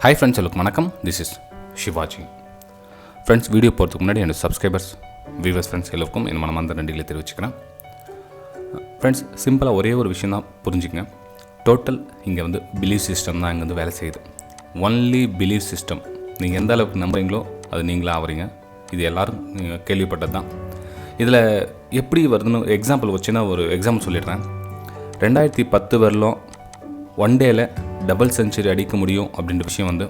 Hi friends, எல்லாருக்கும் வணக்கம். This is Shivaji. Friends, video போகிறதுக்கு முன்னாடி என்னோடய சப்ஸ்கிரைபர்ஸ், வியூவர்ஸ், ஃப்ரெண்ட்ஸ் எல்லாருக்கும் என் மனமார்ந்த நன்றிகளை தெரிவிச்சுக்கிறேன். ஃப்ரெண்ட்ஸ், சிம்பிளாக ஒரே ஒரு விஷயம் தான் புரிஞ்சுக்கங்க. டோட்டல் இங்கே வந்து பிலீஃப் சிஸ்டம் தான் இங்கே வந்து வேலை செய்யுது. Only belief system. நீங்கள் எந்த அளவுக்கு நம்புறீங்களோ அது நீங்களாக ஆகிறீங்க. இது எல்லோரும் நீங்கள் கேள்விப்பட்டது தான். இதில் எப்படி வருதுன்னு எக்ஸாம்பிள் வச்சுன்னா ஒரு எக்ஸாம்பிள் சொல்லிடுறேன். 2010 வரலும் ஒன் டேயில் டபுள் செஞ்சுரி அடிக்க முடியும் அப்படின்ற விஷயம் வந்து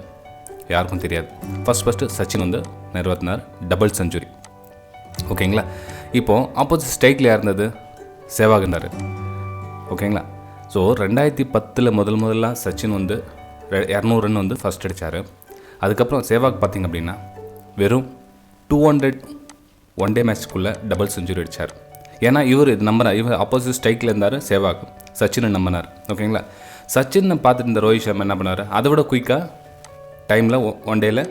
யாருக்கும் தெரியாது. ஃபஸ்ட்டு சச்சின் வந்து நிறுவத்தினார் டபுள் செஞ்சுரி. ஓகேங்களா? இப்போது ஆப்போசிட் ஸ்ட்ரைக்கில் யார் இருந்தது? சேவாக் இருந்தார். ஓகேங்களா? ஸோ 2010 முதல்ல சச்சின் வந்து 200 ரன் வந்து ஃபஸ்ட் அடித்தார். அதுக்கப்புறம் சேவாக் பார்த்திங்க அப்படின்னா வெறும் 200 ஒன் டே மேட்ச்க்குள்ளே டபுள் செஞ்சுரி அடித்தார். ஏன்னா இவர் ஆப்போசிட் ஸ்ட்ரைக்கில் இருந்தார் சேவாக், சச்சினை நம்பினார். ஓகேங்களா? சச்சினை பார்த்துட்டு இந்த ரோஹித் சர்மா என்ன பண்ணார்? அதை விட குயிக்காக டைமில் ஒன் டேயில்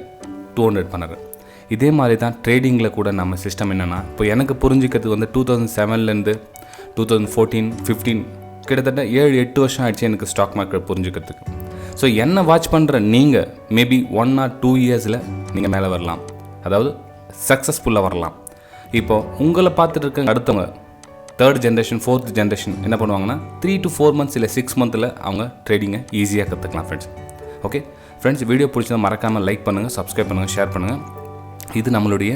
200 பண்ணார். இதே மாதிரி தான் ட்ரேடிங்கில் கூட நம்ம சிஸ்டம் என்னென்னா, இப்போ எனக்கு புரிஞ்சிக்கிறதுக்கு வந்து 2007 2014, 15 கிட்டத்தட்ட 7-8 வருஷம் ஆயிடுச்சு எனக்கு ஸ்டாக் மார்க்கெட் புரிஞ்சுக்கிறதுக்கு. ஸோ என்ன வாட்ச் பண்ணுற நீங்கள் மேபி 1 or 2 இயர்ஸில் நீங்கள் மேலே வரலாம், அதாவது சக்ஸஸ்ஃபுல்லாக வரலாம். இப்போது உங்களை பார்த்துட்டு இருக்க அடுத்தவங்க 3rd ஜென்ரேஷன் 4th ஜென்ரேஷன் என்ன பண்ணுவாங்கன்னா 3 to 4 months இல்லை 6 months அவங்க ட்ரேடிங்கை ஈஸியாக கற்றுக்கலாம். ஃப்ரெண்ட்ஸ், ஓகே ஃப்ரெண்ட்ஸ், வீடியோ பிடிச்சதை மறக்காமல் லைக் பண்ணுங்கள், சப்ஸ்கிரைப் பண்ணுங்கள், ஷேர் பண்ணுங்கள். இது நம்மளுடைய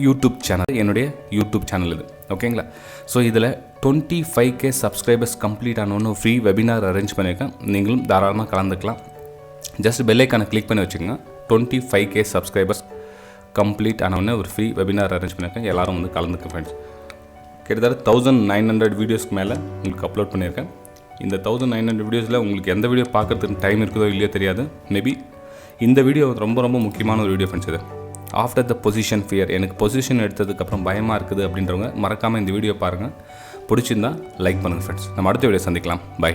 யூடியூப் சேனல், என்னுடைய யூடியூப் சேனல் இது. ஓகேங்களா? ஸோ இதில் 25K சப்ஸ்கிரைபர்ஸ் கம்ப்ளீட் ஆனோன்னு ஃப்ரீ வெபினார் அரேஞ்ச் பண்ணியிருக்கேன். நீங்களும் தாராளமாக கலந்துக்கலாம். ஜஸ்ட் பெல் ஐக்கானை கிளிக் பண்ணி வச்சுக்கோங்க. 25K சப்ஸ்கிரைபர்ஸ் கம்ப்ளீட் ஆனோடனே ஒரு ஃப்ரீ வெபினார் அரேஞ்ச் பண்ணியிருக்கேன். எல்லோரும் வந்து கலந்துக்க ஃப்ரெண்ட்ஸ். கிட்டத்தட்ட 1900 வீடியோஸ்க்கு மேலே உங்களுக்கு அப்லோட் பண்ணியிருக்கேன். இந்த 1900 வீடியோஸில் உங்களுக்கு எந்த வீடியோ பார்க்குறதுக்கு டைம் இருக்குதோ இல்லையோ தெரியாது. மேபி இந்த வீடியோ ரொம்ப முக்கியமான ஒரு வீடியோ ஃப்ரெண்ட்ஸ். இது ஆஃப்டர் த பொசிஷன் ஃபியர். எனக்கு பொசிஷன் எடுத்ததுக்கப்புறம் பயமாக இருக்குது அப்படின்றவங்க மறக்காமல் இந்த வீடியோ பாருங்கள். பிடிச்சிருந்தா லைக் பண்ணுங்கள் ஃப்ரெண்ட்ஸ். நம்ம அடுத்த வீடியோ சந்திக்கலாம். பை.